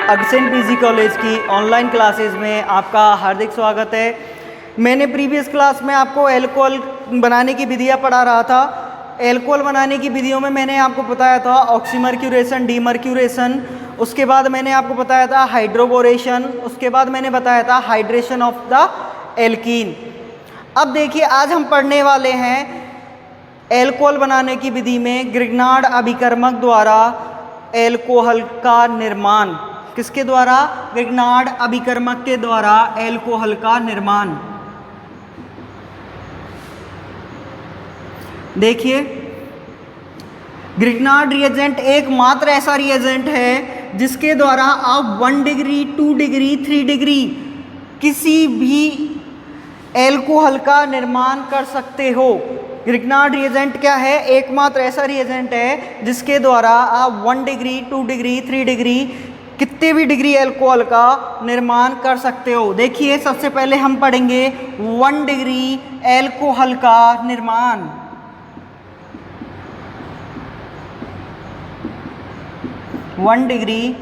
अगसेंट PG college की online classes में आपका हार्दिक स्वागत है। मैंने प्रीवियस क्लास में आपको एल्कोहल बनाने की विधियाँ पढ़ा रहा था। एल्कोहल बनाने की विधियों में मैंने आपको बताया था ऑक्सीमर्क्यूरेशन, डीमर्क्यूरेशन, उसके बाद मैंने आपको बताया था हाइड्रोबोरेशन, उसके बाद मैंने बताया था हाइड्रेशन ऑफ द एल्कीन। अब देखिए आज हम पढ़ने वाले हैं एल्कोहल बनाने की विधि में ग्रिग्नार्ड अभिकर्मक द्वारा एल्कोहल का निर्माण। किसके द्वारा? ग्रिग्नार्ड अभिकर्मक के द्वारा एल्कोहल का निर्माण। देखिए ग्रिग्नार्ड रिएजेंट एकमात्र ऐसा रिएजेंट है जिसके द्वारा आप 1 डिग्री, 2 डिग्री, 3 डिग्री किसी भी एल्कोहल का निर्माण कर सकते हो। ग्रिग्नार्ड रिएजेंट क्या है? एकमात्र ऐसा रिएजेंट है जिसके द्वारा आप 1 डिग्री, 2 डिग्री, 3 डिग्री कितने भी डिग्री एल्कोहल का निर्माण कर सकते हो। देखिए सबसे पहले हम पढ़ेंगे 1 डिग्री एल्कोहल का निर्माण। वन डिग्री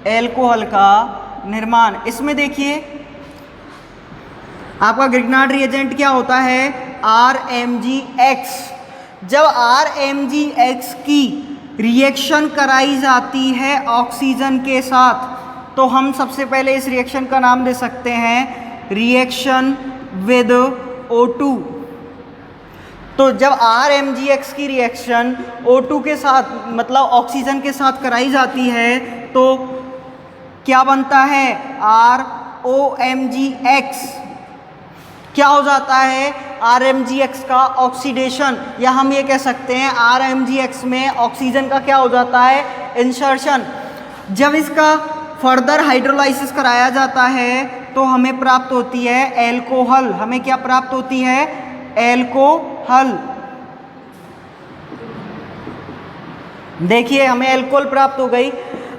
एल्कोहल का निर्माण, इसमें देखिए आपका ग्रिग्नार्ड रिएजेंट क्या होता है? RMgX। जब RMgX की रिएक्शन कराई जाती है ऑक्सीजन के साथ तो हम सबसे पहले इस रिएक्शन का नाम दे सकते हैं रिएक्शन विद O2। तो जब RMgX की रिएक्शन O2 के साथ मतलब ऑक्सीजन के साथ कराई जाती है तो क्या बनता है? ROMgX। क्या हो जाता है? RMgX का ऑक्सीडेशन, या हम ये कह सकते हैं RMgX में ऑक्सीजन का क्या हो जाता है? इंसर्शन। जब इसका फर्दर हाइड्रोलाइसिस कराया जाता है तो हमें प्राप्त होती है एल्कोहल। हमें क्या प्राप्त होती है? एल्कोहल। देखिए हमें एल्कोहल प्राप्त हो गई।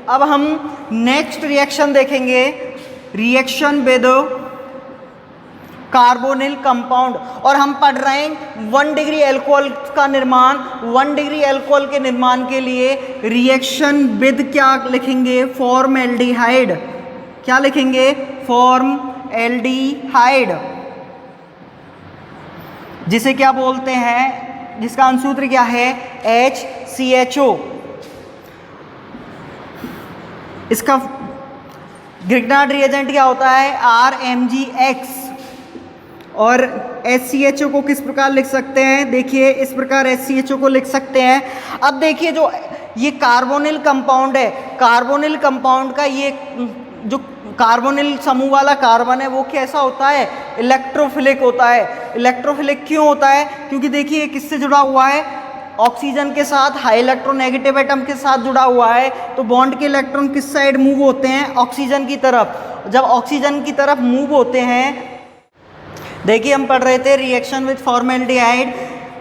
अब हम नेक्स्ट रिएक्शन देखेंगे, रिएक्शन विद कार्बोनिल कंपाउंड। और हम पढ़ रहे हैं 1 डिग्री एल्कोहल का निर्माण। 1 डिग्री एल्कोहल के निर्माण के लिए रिएक्शन विद क्या लिखेंगे? फॉर्मएल्डिहाइड। क्या लिखेंगे? फॉर्मएल्डिहाइड, जिसे क्या बोलते हैं? जिसका अनुसूत्र क्या है? HCHO। इसका ग्रिग्नार्ड रिएजेंट क्या होता है? RMgX। और HCHO को किस प्रकार लिख सकते हैं? देखिए इस प्रकार HCHO को लिख सकते हैं। अब देखिए जो ये कार्बोनिल कंपाउंड है, कार्बोनिल कंपाउंड का ये जो कार्बोनिल समूह वाला कार्बन है वो कैसा होता है? इलेक्ट्रोफिलिक होता है। इलेक्ट्रोफिलिक क्यों होता है? क्योंकि देखिए ये किससे जुड़ा हुआ है? ऑक्सीजन के साथ हाई इलेक्ट्रोनेगेटिव एटम के साथ जुड़ा हुआ है। तो बॉन्ड के इलेक्ट्रॉन किस साइड मूव होते हैं? ऑक्सीजन की तरफ। जब ऑक्सीजन की तरफ मूव होते हैं, देखिए हम पढ़ रहे थे रिएक्शन विद फॉर्मएल्डिहाइड।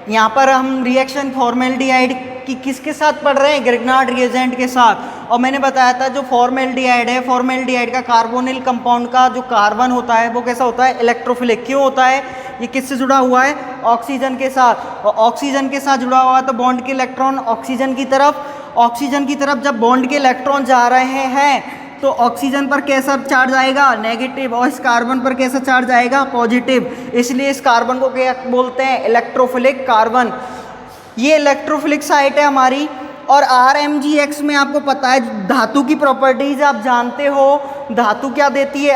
यहाँ पर हम रिएक्शन फॉर्मएल्डिहाइड की किसके साथ पढ़ रहे हैं? ग्रिग्नार्ड रिएजेंट के साथ। और मैंने बताया था जो फॉर्मएल्डिहाइड है, फॉर्मएल्डिहाइड का कार्बोनिल कंपाउंड का जो कार्बन होता है वो कैसा होता है? इलेक्ट्रोफिलिक। क्यों होता है? ये किससे जुड़ा हुआ है? ऑक्सीजन के साथ। और ऑक्सीजन के साथ जुड़ा हुआ है तो बॉन्ड के इलेक्ट्रॉन ऑक्सीजन की तरफ जब बॉन्ड के इलेक्ट्रॉन जा रहे हैं तो ऑक्सीजन पर कैसा चार्ज आएगा? नेगेटिव। और इस कार्बन पर कैसा चार्ज आएगा? पॉजिटिव। इसलिए इस कार्बन को क्या बोलते हैं? Electrophilic carbon. ये इलेक्ट्रोफिलिक साइट है हमारी। और RMgX में आपको पता है धातु की प्रॉपर्टीज आप जानते हो। धातु क्या देती है?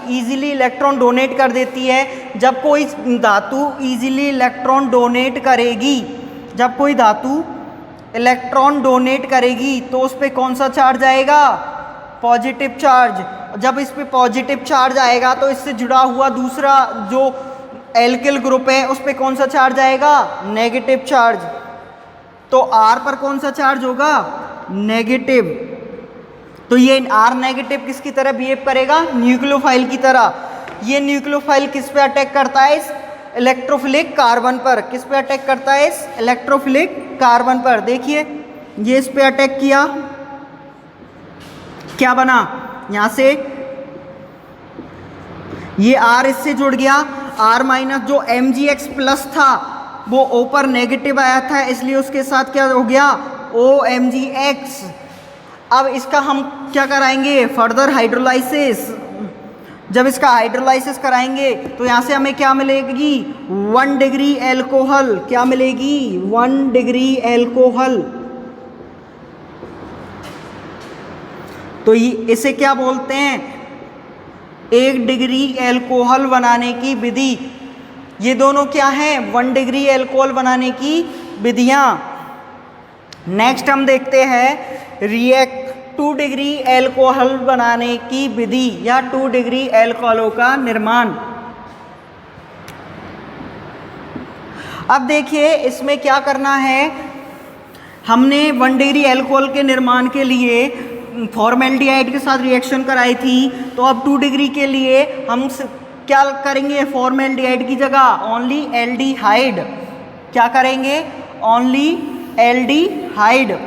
इजीली इलेक्ट्रॉन डोनेट कर देती है। जब कोई धातु इजीली इलेक्ट्रॉन डोनेट करेगी, जब कोई धातु इलेक्ट्रॉन डोनेट करेगी तो उस पर कौन सा चार्ज आएगा? Positive charge. जब इस पे पॉजिटिव चार्ज आएगा तो इससे जुड़ा हुआ दूसरा जो एल्किल ग्रुप है उस पे कौन सा चार्ज आएगा? Negative charge. तो R पर कौन सा चार्ज होगा? नेगेटिव। तो ये R नेगेटिव किसकी तरह बिहेव करेगा? न्यूक्लियोफाइल की तरह। ये न्यूक्लियोफाइल किस पे अटैक करता है? इस इलेक्ट्रोफिलिक कार्बन पर। किस पे अटैक करता है? इस इलेक्ट्रोफिलिक कार्बन पर। देखिए ये इस पे अटैक किया, क्या बना? यहां से ये R इससे जुड़ गया, R माइनस जो MgX प्लस था वो O पर नेगेटिव आया था, इसलिए उसके साथ क्या हो गया? OMgX। अब इसका हम क्या कराएंगे, फर्दर हाइड्रोलाइसिस। जब इसका हाइड्रोलाइसिस कराएंगे तो यहाँ से हमें क्या मिलेगी, 1 डिग्री एल्कोहल। क्या मिलेगी, 1 डिग्री एल्कोहल। तो इसे क्या बोलते हैं, 1 डिग्री एल्कोहल बनाने की विधि। ये दोनों क्या हैं, 1 डिग्री एल्कोहल बनाने की विधियां। नेक्स्ट हम देखते हैं 2 डिग्री एल्कोहल बनाने की विधि या 2 डिग्री एल्कोहलों का निर्माण। अब देखिए इसमें क्या करना है, हमने 1 डिग्री एल्कोहल के निर्माण के लिए फॉर्मेल्डिहाइड के साथ रिएक्शन कराई थी, तो अब 2 डिग्री के लिए हम क्या करेंगे, फॉर्मेल्डिहाइड की जगह ओनली एल्डिहाइड। क्या करेंगे, ओनली एल्डिहाइड।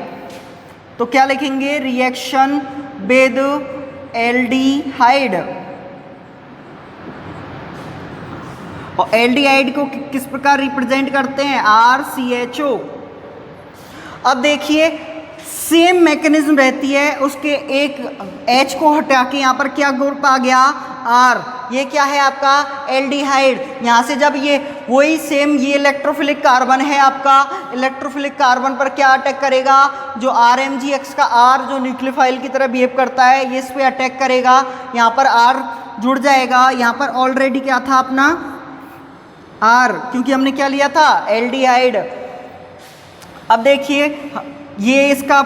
तो क्या लिखेंगे, रिएक्शन विद एल्डिहाइड। और एल्डिहाइड को किस प्रकार रिप्रेजेंट करते हैं, RCHO। अब देखिए सेम मैकेनिज्म रहती है, उसके एक H को हटा के यहाँ पर क्या ग्रुप आ गया, R। ये क्या है आपका, एल्डिहाइड। यहाँ से जब ये वही सेम ये इलेक्ट्रोफिलिक कार्बन है आपका, इलेक्ट्रोफिलिक कार्बन पर क्या अटैक करेगा, जो RMgX का R जो न्यूक्लियोफाइल की तरह बिहेव करता है, ये इस पे अटैक करेगा। यहाँ पर R जुड़ जाएगा। यहाँ पर ऑलरेडी क्या था अपना R, क्योंकि हमने क्या लिया था, एल्डिहाइड। अब देखिए ये इसका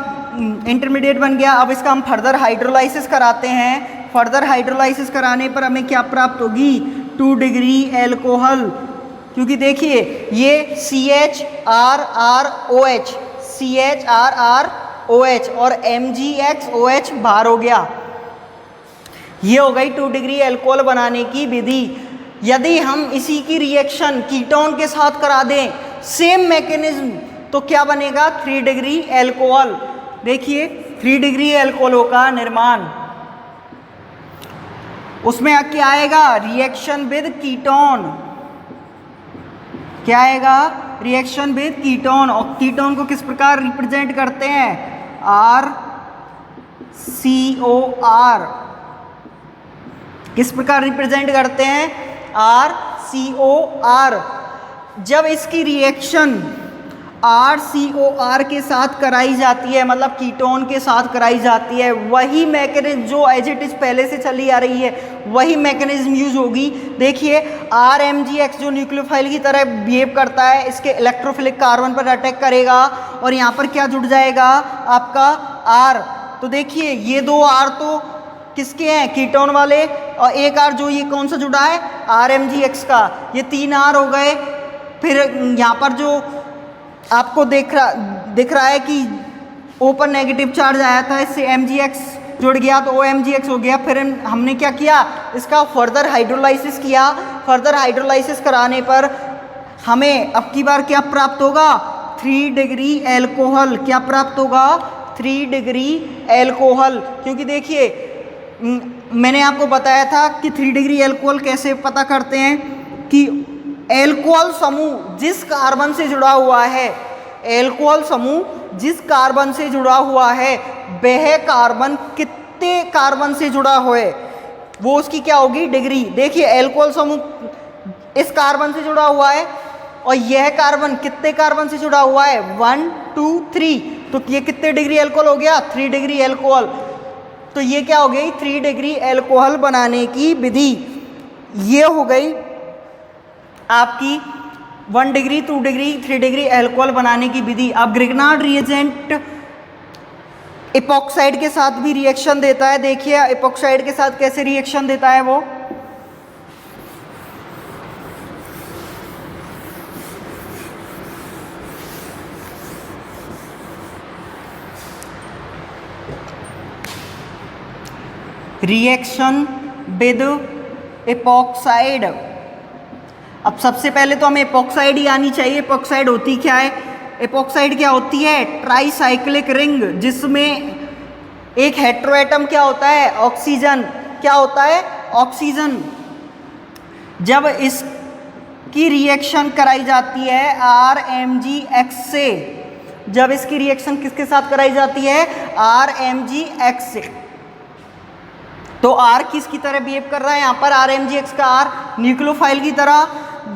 इंटरमीडिएट बन गया। अब इसका हम फर्दर हाइड्रोलाइसिस कराते हैं। फर्दर हाइड्रोलाइसिस कराने पर हमें क्या प्राप्त होगी, 2 डिग्री एल्कोहल। क्योंकि देखिए ये CHRROH, CHRROH और MgXOH बाहर हो गया। ये हो गई 2 डिग्री एल्कोहल बनाने की विधि। यदि हम इसी की रिएक्शन कीटोन के साथ करा दें, सेम मैकेनिज्म, तो क्या बनेगा, 3 डिग्री एल्कोहल। देखिए 3 डिग्री एल्कोहलों का निर्माण, उसमें क्या आएगा, रिएक्शन विद कीटोन। क्या आएगा, रिएक्शन विद कीटोन। और कीटोन को किस प्रकार रिप्रेजेंट करते हैं, RCOR। किस प्रकार रिप्रेजेंट करते हैं, RCOR। जब इसकी रिएक्शन RCOR के साथ कराई जाती है, मतलब कीटोन के साथ कराई जाती है, वही मैकेनिज्म जो एज इट इज पहले से चली आ रही है, वही मैकेनिज्म यूज होगी। देखिए RMgX जो न्यूक्लियोफाइल की तरह बिहेव करता है, इसके इलेक्ट्रोफिलिक कार्बन पर अटैक करेगा और यहाँ पर क्या जुड़ जाएगा आपका R। तो देखिए ये 2 R तो किसके हैं, कीटोन वाले, और एक R जो ये कौन सा जुड़ा है, RMgX का। ये 3 R हो गए। फिर यहाँ पर जो आपको दिख रहा है कि ओपन नेगेटिव चार्ज आया था, इससे MgX जुड़ गया तो OMgX हो गया। फिर हमने क्या किया, इसका फर्दर हाइड्रोलाइसिस किया। फर्दर हाइड्रोलाइसिस कराने पर हमें अब की बार क्या प्राप्त होगा, 3 डिग्री एल्कोहल। क्या प्राप्त होगा, 3 डिग्री एल्कोहल। क्योंकि देखिए मैंने आपको बताया था कि 3 डिग्री एल्कोहल कैसे पता करते हैं, कि एल्कोहल समूह जिस कार्बन से जुड़ा हुआ है, एल्कोहल समूह जिस कार्बन से जुड़ा हुआ है, वह कार्बन कितने कार्बन से जुड़ा हुआ है, वो उसकी क्या होगी, डिग्री। देखिए एल्कोहल समूह इस कार्बन से जुड़ा हुआ है और यह कार्बन कितने कार्बन से जुड़ा हुआ है, 1 2 3। तो ये कितने डिग्री एल्कोहल हो गया, 3 डिग्री एल्कोहल। तो ये क्या हो गई, 3 डिग्री एल्कोहल बनाने की विधि। ये हो गई आपकी 1 डिग्री 2 डिग्री 3 डिग्री एल्कोहल बनाने की विधि। अब ग्रिग्नार्ड रिएजेंट इपॉक्साइड के साथ भी रिएक्शन देता है। देखिए इपॉक्साइड के साथ कैसे रिएक्शन देता है वो, रिएक्शन विद इपॉक्साइड। अब सबसे पहले तो हमें इपॉक्साइड ही आनी चाहिए। इपॉक्साइड होती क्या है, इपॉक्साइड क्या होती है, ट्राईसाइक्लिक रिंग, जिसमें एक हेट्रोएटम क्या होता है, ऑक्सीजन। क्या होता है, ऑक्सीजन। जब इसकी रिएक्शन कराई जाती है RMgX से, जब इसकी रिएक्शन किसके साथ कराई जाती है, RMgX से। तो R किसकी तरह बिहेव कर रहा है यहाँ पर, RMgX का R न्यूक्लियोफाइल की तरह।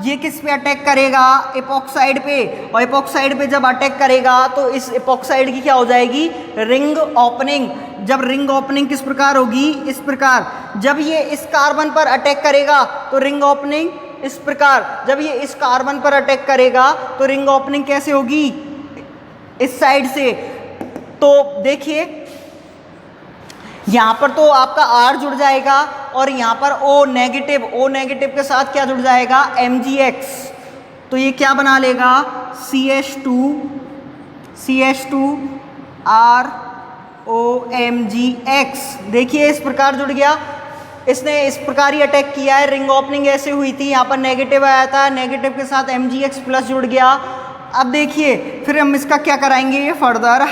ये किस पे अटैक करेगा, एपॉक्साइड पे, और एपॉक्साइड पे जब अटैक करेगा तो इस एपॉक्साइड की क्या हो जाएगी, रिंग ओपनिंग। जब रिंग ओपनिंग किस प्रकार होगी, इस प्रकार। जब ये इस कार्बन पर अटैक करेगा तो रिंग ओपनिंग इस प्रकार। जब ये इस कार्बन पर अटैक करेगा तो रिंग ओपनिंग कैसे होगी, इस साइड से। तो देखिए यहाँ पर तो आपका R जुड़ जाएगा और यहाँ पर O नेगेटिव के साथ क्या जुड़ जाएगा, MgX। तो ये क्या बना लेगा, CH2ROMgX। देखिए इस प्रकार जुड़ गया, इसने इस प्रकार ही अटैक किया है। रिंग ओपनिंग ऐसे हुई थी, यहाँ पर नेगेटिव आया था, नेगेटिव के साथ MgX प्लस जुड़ गया। अब देखिए फिर हम इसका क्या कराएंगे, फर्दर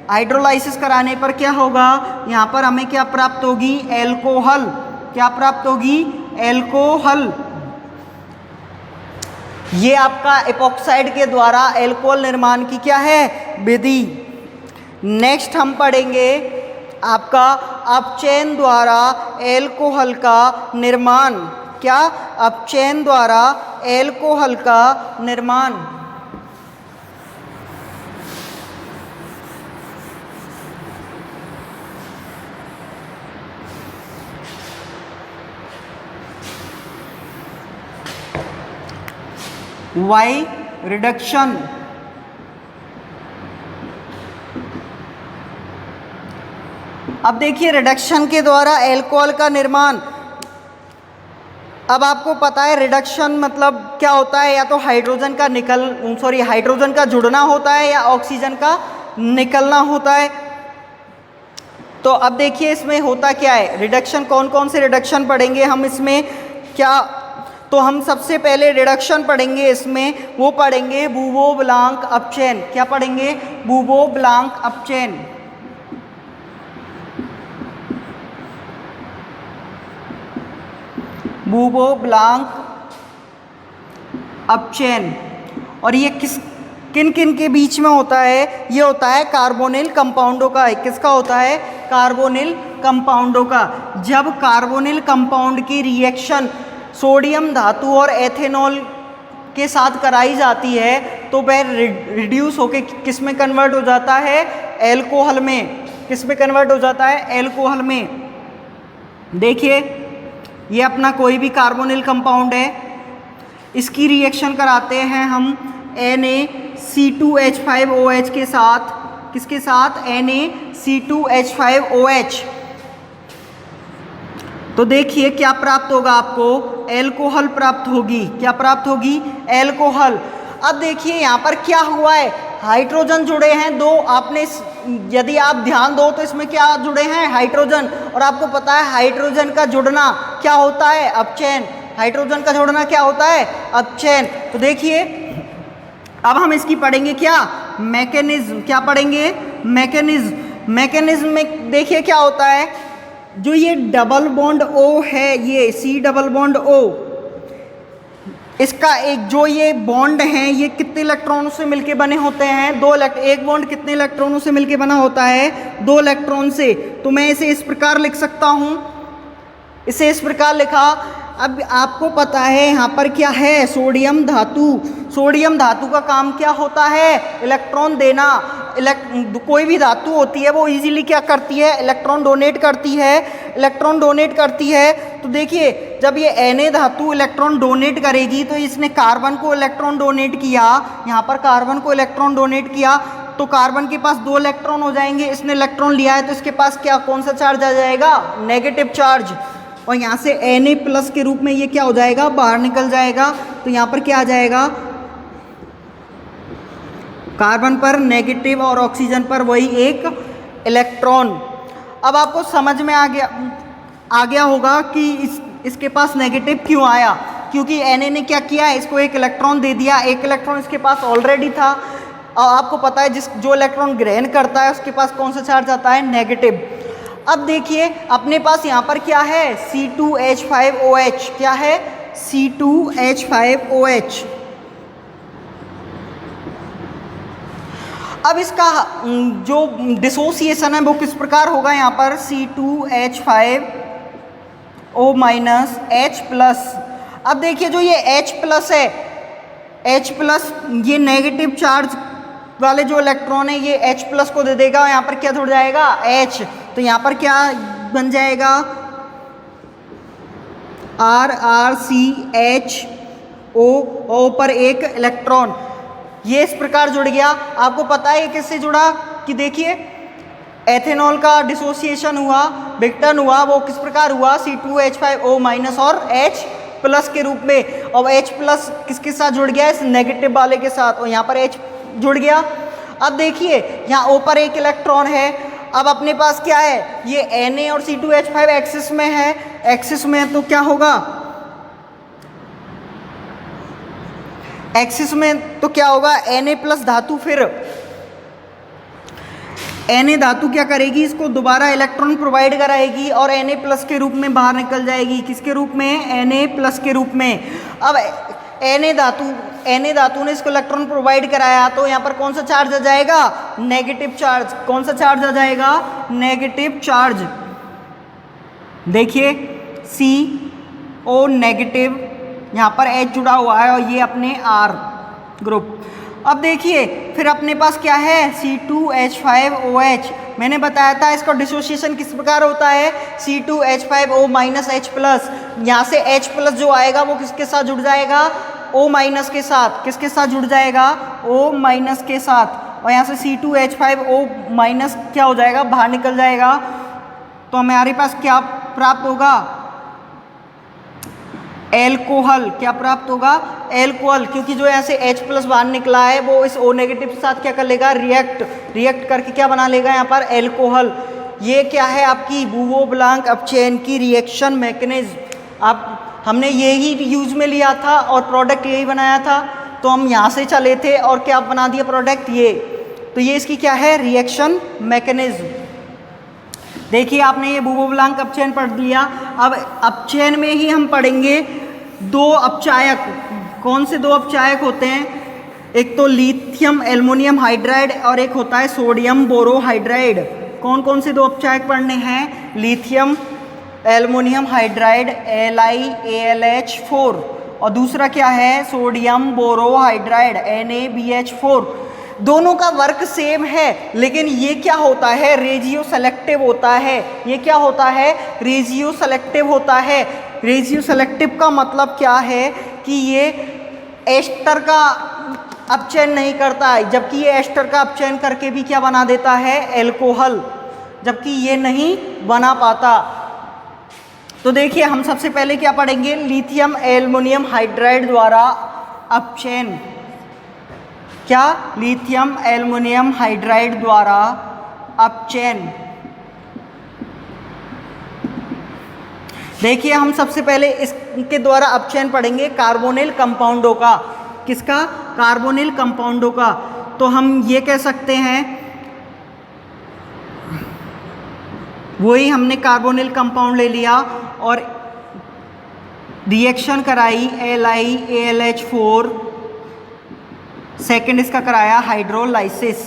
हाइड्रोलाइसिस कराने पर क्या होगा, यहाँ पर हमें क्या प्राप्त होगी, एल्कोहल। क्या प्राप्त होगी, एल्कोहल। ये आपका एपॉक्साइड के द्वारा एल्कोहल निर्माण की क्या है, विधि। नेक्स्ट हम पढ़ेंगे आपका अपचयन द्वारा एल्कोहल का निर्माण। क्या, अपचयन द्वारा एल्कोहल का निर्माण। By reduction. अब देखिए रिडक्शन के द्वारा एल्कोहल का निर्माण। अब आपको पता है रिडक्शन मतलब क्या होता है, या तो हाइड्रोजन का जुड़ना होता है या ऑक्सीजन का निकलना होता है। तो अब देखिए इसमें होता क्या है, रिडक्शन कौन कौन से रिडक्शन पढ़ेंगे हम इसमें, क्या तो हम सबसे पहले रिडक्शन पढ़ेंगे इसमें, वो पढ़ेंगे बूबो-ब्लांक अपचयन। क्या पढ़ेंगे, बूबो-ब्लांक अपचयन। बूबो-ब्लांक अपचयन। और ये किन किन के बीच में होता है, ये होता है कार्बोनिल कंपाउंडों का। किसका होता है, कार्बोनिल कंपाउंडों का। जब कार्बोनिल कंपाउंड की रिएक्शन सोडियम धातु और एथेनॉल के साथ कराई जाती है तो वह रिड्यूस होके किस में कन्वर्ट हो जाता है, एल्कोहल में। किस में कन्वर्ट हो जाता है, एल्कोहल में। देखिए ये अपना कोई भी कार्बोनिल कंपाउंड है, इसकी रिएक्शन कराते हैं हम Na(C2H5OH) के साथ। किसके साथ, Na(C2H5OH). तो देखिए क्या प्राप्त होगा आपको, एल्कोहल प्राप्त होगी। क्या प्राप्त होगी, एल्कोहल। अब देखिए यहाँ पर क्या हुआ है, हाइड्रोजन जुड़े हैं दो। आपने यदि आप ध्यान दो तो इसमें क्या जुड़े हैं, हाइड्रोजन। और आपको पता है हाइड्रोजन का जुड़ना क्या होता है, अपचयन। हाइड्रोजन का जुड़ना क्या होता है, अपचयन। तो देखिए अब हम इसकी पढ़ेंगे क्या, मैकेनिज्म। क्या पढ़ेंगे, मैकेनिज्म में देखिए क्या होता है, जो ये डबल बॉन्ड O है, ये C डबल बॉन्ड O, इसका एक जो ये बॉन्ड है ये कितने इलेक्ट्रॉनों से मिलके बने होते हैं, 2 एक बॉन्ड कितने इलेक्ट्रॉनों से मिलके बना होता है, 2 इलेक्ट्रॉन से। तो मैं इसे इस प्रकार लिख सकता हूँ, इसे इस प्रकार लिखा। अब आपको पता है यहाँ पर क्या है, सोडियम धातु। सोडियम धातु का काम क्या होता है, इलेक्ट्रॉन देना। कोई भी धातु होती है वो इजीली क्या करती है, इलेक्ट्रॉन डोनेट करती है। तो देखिए जब ये Na धातु इलेक्ट्रॉन डोनेट करेगी तो इसने कार्बन को इलेक्ट्रॉन डोनेट किया, यहाँ पर कार्बन को इलेक्ट्रॉन डोनेट किया तो कार्बन के पास 2 इलेक्ट्रॉन हो जाएंगे। इसने इलेक्ट्रॉन लिया है तो इसके पास क्या, कौन सा चार्ज आ जाएगा, नेगेटिव चार्ज। और यहाँ से Na+ के रूप में ये क्या हो जाएगा, बाहर निकल जाएगा। तो यहाँ पर क्या आ जाएगा, कार्बन पर नेगेटिव और ऑक्सीजन पर वही एक इलेक्ट्रॉन। अब आपको समझ में आ गया होगा कि इसके पास नेगेटिव क्यों आया, क्योंकि Na ने क्या किया, इसको एक इलेक्ट्रॉन दे दिया। एक इलेक्ट्रॉन इसके पास ऑलरेडी था और आपको पता है जो इलेक्ट्रॉन ग्रहण करता है उसके पास कौन सा चार्ज आता है, नेगेटिव। अब देखिए अपने पास यहाँ पर क्या है, C2H5OH। क्या है, C2H5OH। अब इसका जो डिसोसिएशन है वो किस प्रकार होगा, यहाँ पर C2H5O माइनस H प्लस। अब देखिए जो ये H प्लस है, H प्लस ये नेगेटिव चार्ज वाले जो इलेक्ट्रॉन है ये H प्लस को दे देगा, यहाँ पर क्या जुड़ जाएगा H, तो यहाँ पर क्या बन जाएगा RrCHO, O पर एक इलेक्ट्रॉन, ये इस प्रकार जुड़ गया। आपको पता है किससे जुड़ा, कि देखिए एथेनॉल का डिसोसिएशन हुआ, विघटन हुआ, वो किस प्रकार हुआ C2H5O माइनस और H प्लस के रूप में। और H प्लस किसके साथ जुड़ गया, इस नेगेटिव वाले के साथ, और यहाँ पर H जुड़ गया। अब देखिए यहाँ O पर एक इलेक्ट्रॉन है, अब अपने पास क्या है, ये Na और C2H5 एक्सिस में है, एक्सिस में तो क्या होगा, एक्सिस में तो क्या होगा Na प्लस धातु, फिर Na धातु क्या करेगी, इसको दोबारा इलेक्ट्रॉन प्रोवाइड कराएगी और Na प्लस के रूप में बाहर निकल जाएगी, किसके रूप में, Na प्लस के रूप में। अब Na धातु ने इसको इलेक्ट्रॉन प्रोवाइड कराया, तो यहाँ पर कौन सा चार्ज आ जाएगा, नेगेटिव चार्ज। कौन सा चार्ज आ जाएगा, नेगेटिव चार्ज। देखिए CO नेगेटिव, यहाँ पर H जुड़ा हुआ है और ये अपने R ग्रुप। अब देखिए फिर अपने पास क्या है, C2H5OH। मैंने बताया था इसका डिसोसिएशन किस प्रकार होता है, C2H5O माइनस H प्लस। यहाँ से H प्लस जो आएगा वो किसके साथ जुड़ जाएगा, O माइनस के साथ। किसके साथ जुड़ जाएगा, O माइनस के साथ। और यहाँ से C2H5O माइनस क्या हो जाएगा, बाहर निकल जाएगा। तो हमारे पास क्या प्राप्त होगा, एल्कोहल। क्या प्राप्त होगा, एल्कोहल, क्योंकि जो यहाँ से H प्लस बाहर निकला है वो इस O नेगेटिव के साथ क्या कर लेगा, रिएक्ट करके क्या बना लेगा यहाँ पर, एल्कोहल। ये क्या है आपकी बुओ ब्लांक अपचेन की रिएक्शन मैकेनिज्म। आप हमने यही यूज में लिया था और प्रोडक्ट यही बनाया था, तो हम यहाँ से चले थे और क्या बना दिया प्रोडक्ट ये। तो ये इसकी क्या है, रिएक्शन मैकेनिज्म। देखिए आपने ये बुओ ब्लांक अपचयन पढ़ दिया। अब अपचयन में ही हम पढ़ेंगे दो अपचायक। कौन से दो अपचायक होते हैं, एक तो लिथियम एल्युमिनियम हाइड्राइड और एक होता है सोडियम बोरोहाइड्राइड। कौन कौन से दो अपचायक पढ़ने हैं, लिथियम एल्युमिनियम हाइड्राइड LiAlH4 और दूसरा क्या है, सोडियम बोरोहाइड्राइड NaBH4। दोनों का वर्क सेम है, लेकिन ये क्या होता है, रेजियो सेलेक्टिव होता है। ये क्या होता है, रेजियो सेलेक्टिव होता है। रेजियो सेलेक्टिव का मतलब क्या है कि ये एस्टर का अपचयन नहीं करता है, जबकि ये एस्टर का अपचयन करके भी क्या बना देता है, एल्कोहल, जबकि ये नहीं बना पाता। तो देखिए हम सबसे पहले क्या पढ़ेंगे, लिथियम एल्युमिनियम हाइड्राइड द्वारा अपचयन। क्या, लिथियम एल्युमिनियम हाइड्राइड द्वारा अपचयन। देखिए हम सबसे पहले इसके द्वारा अपचयन पढ़ेंगे कार्बोनिल कंपाउंडों का। किसका, कार्बोनिल कंपाउंडों का। तो हम ये कह सकते हैं, वही हमने कार्बोनिल कंपाउंड ले लिया और रिएक्शन कराई LiAlH4, सेकेंड इसका कराया हाइड्रोलाइसिस।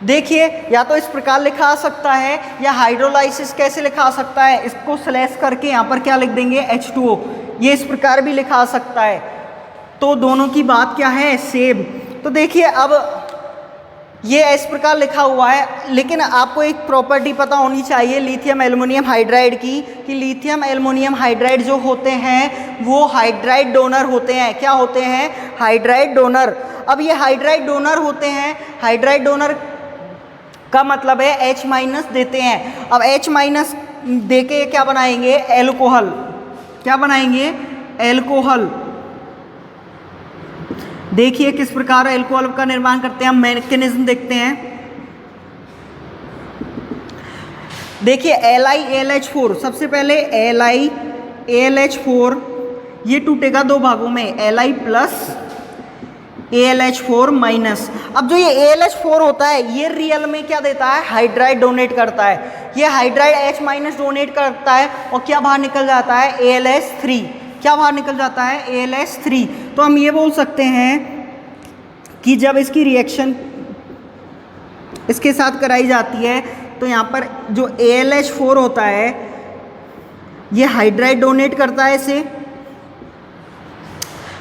देखिए या तो इस प्रकार लिखा आ सकता है, या हाइड्रोलाइसिस कैसे लिखा आ सकता है, इसको स्लैश करके यहाँ पर क्या लिख देंगे, H2O। ये इस प्रकार भी लिखा आ सकता है। तो दोनों की बात क्या है, सेम। तो देखिए अब ये इस प्रकार लिखा हुआ है, लेकिन आपको एक प्रॉपर्टी पता होनी चाहिए लिथियम एल्युमिनियम हाइड्राइड की, कि लिथियम एल्युमिनियम हाइड्राइड जो होते हैं वो हाइड्राइड डोनर होते हैं। क्या होते हैं, हाइड्राइड डोनर। अब ये हाइड्राइड डोनर होते हैं, हाइड्राइड डोनर का मतलब है H माइनस देते हैं। अब H माइनस दे के क्या बनाएंगे, एल्कोहल। क्या बनाएंगे, एल्कोहल। देखिए किस प्रकार एल्कोहल का निर्माण करते हैं, हम मैकेनिज्म देखते हैं। देखिए LiAlH4, सबसे पहले LiAlH4 ये टूटेगा दो भागों में, Li प्लस AlH4 माइनस। अब जो ये AlH4 होता है ये रियल में क्या देता है, हाइड्राइड डोनेट करता है। ये हाइड्राइड H माइनस डोनेट करता है और क्या बाहर निकल जाता है, AlH3। क्या बाहर निकल जाता है, AlH3। तो हम ये बोल सकते हैं कि जब इसकी रिएक्शन इसके साथ कराई जाती है। तो यहाँ पर जो AlH4 होता है ये हाइड्राइड डोनेट करता है, इसे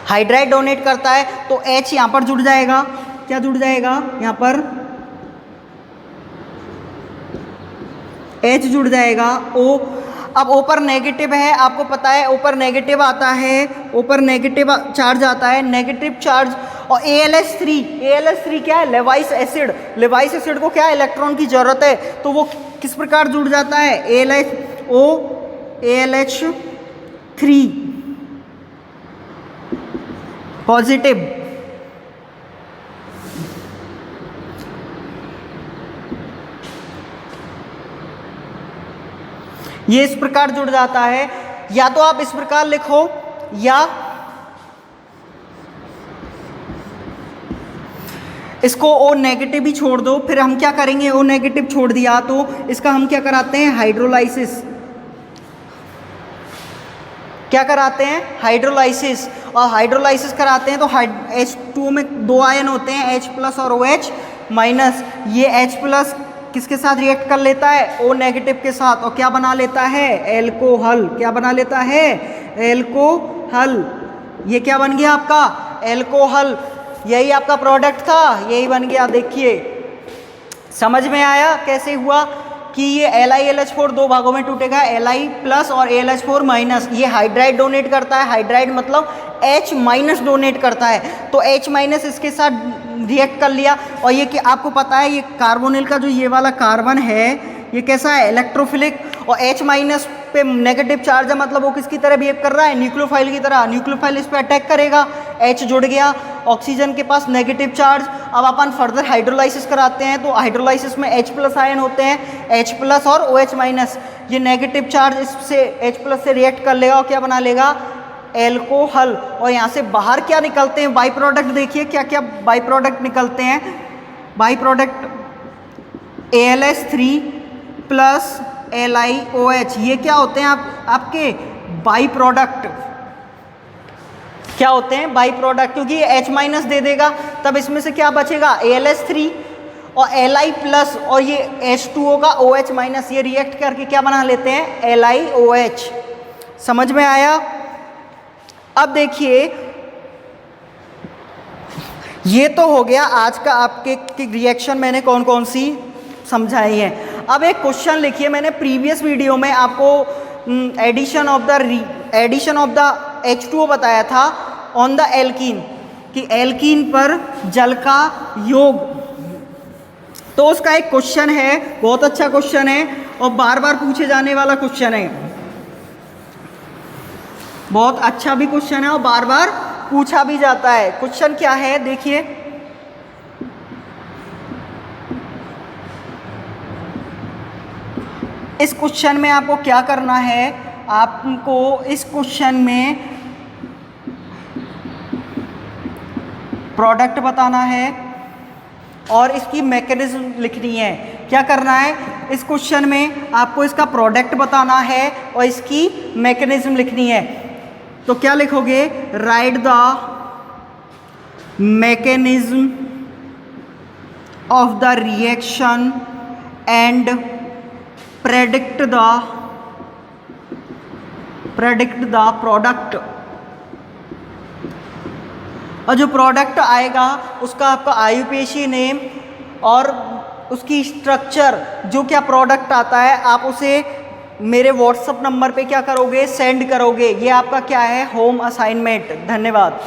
हाइड्राइड डोनेट करता है, तो H यहाँ पर जुड़ जाएगा। क्या जुड़ जाएगा यहाँ पर? H जुड़ जाएगा। O, अब O पर नेगेटिव है, आपको पता है O पर नेगेटिव आता है, O पर नेगेटिव चार्ज आता है, नेगेटिव चार्ज। और AlH3 क्या है? Levi's acid. लेवाइस एसिड को क्या है? इलेक्ट्रॉन की जरूरत है, तो वो किस प्रकार जुड़ जाता है? AlH3 positive. ये इस प्रकार जुड़ जाता है। या तो आप इस प्रकार लिखो, या इसको O नेगेटिव ही छोड़ दो। फिर हम क्या करेंगे? O नेगेटिव छोड़ दिया तो इसका हम क्या कराते हैं? हाइड्रोलाइसिस। क्या कराते हैं? हाइड्रोलाइसिस। और हाइड्रोलाइसिस कराते हैं तो H2O में 2 आयन होते हैं, H+ और OH-। ये H+ किसके साथ रिएक्ट कर लेता है? O नेगेटिव के साथ, और क्या बना लेता है? एल्कोहल। क्या बना लेता है? एल्कोहल। ये क्या बन गया आपका? एल्कोहल। यही आपका प्रोडक्ट था, यही बन गया। देखिए समझ में आया कैसे हुआ कि ये LiLH4 दो भागों में टूटेगा, Li+ और AlH4-। ये हाइड्राइड डोनेट करता है, हाइड्राइड मतलब H- डोनेट करता है, तो H- इसके साथ रिएक्ट कर लिया। और ये कि आपको पता है ये कार्बोनिल का जो ये वाला कार्बन है ये कैसा है? इलेक्ट्रोफिलिक। और H- पे नेगेटिव चार्ज है, मतलब वो किसकी तरह बिहेव कर रहा है? न्यूक्लियोफाइल की तरह। न्यूक्लियोफाइल इस पे अटैक करेगा, H जुड़ गया, ऑक्सीजन के पास नेगेटिव चार्ज। अब अपन फर्दर हाइड्रोलाइसिस कराते हैं, तो हाइड्रोलाइसिस में H+ आयन होते हैं, H+ और OH-। ये नेगेटिव चार्ज इससे H+ से रिएक्ट कर लेगा और क्या बना लेगा? एल्कोहल। और यहाँ से बाहर क्या निकलते हैं? By product. देखिए क्या क्या बाई प्रोडक्ट निकलते हैं। बाई प्रोडक्ट AlH3 + LiOH, ये क्या होते हैं आपके बाई प्रोडक्ट? क्या होते हैं? By product. क्योंकि ये H- दे देगा, तब इसमें से क्या बचेगा? AlH3 और Li+ और ये H2O का OH-। ये रिएक्ट करके क्या बना लेते हैं? LiOH। समझ में आया? अब देखिए ये तो हो गया आज का आपके रिएक्शन मैंने कौन कौन सी समझाई है। अब एक क्वेश्चन लिखिए, मैंने प्रीवियस वीडियो में आपको एडिशन ऑफ द H2O बताया था ऑन द एल्कीन, कि एल्कीन पर जल का योग। तो उसका एक क्वेश्चन है, बहुत अच्छा क्वेश्चन है और बार बार पूछे जाने वाला क्वेश्चन है। बहुत अच्छा भी क्वेश्चन है और बार बार पूछा भी जाता है। क्वेश्चन क्या है देखिए, इस क्वेश्चन में आपको क्या करना है? आपको इस क्वेश्चन में प्रोडक्ट बताना है और इसकी मैकेनिज्म लिखनी है। क्या करना है? इस क्वेश्चन में आपको इसका प्रोडक्ट बताना है और इसकी मैकेनिज्म लिखनी है। तो क्या लिखोगे? Right the mechanism of the reaction and predict the product. और जो प्रोडक्ट आएगा उसका आपका IUPAC नेम और उसकी स्ट्रक्चर, जो क्या प्रोडक्ट आता है आप उसे मेरे व्हाट्सएप नंबर पे क्या करोगे? सेंड करोगे। ये आपका क्या है? Home assignment. धन्यवाद।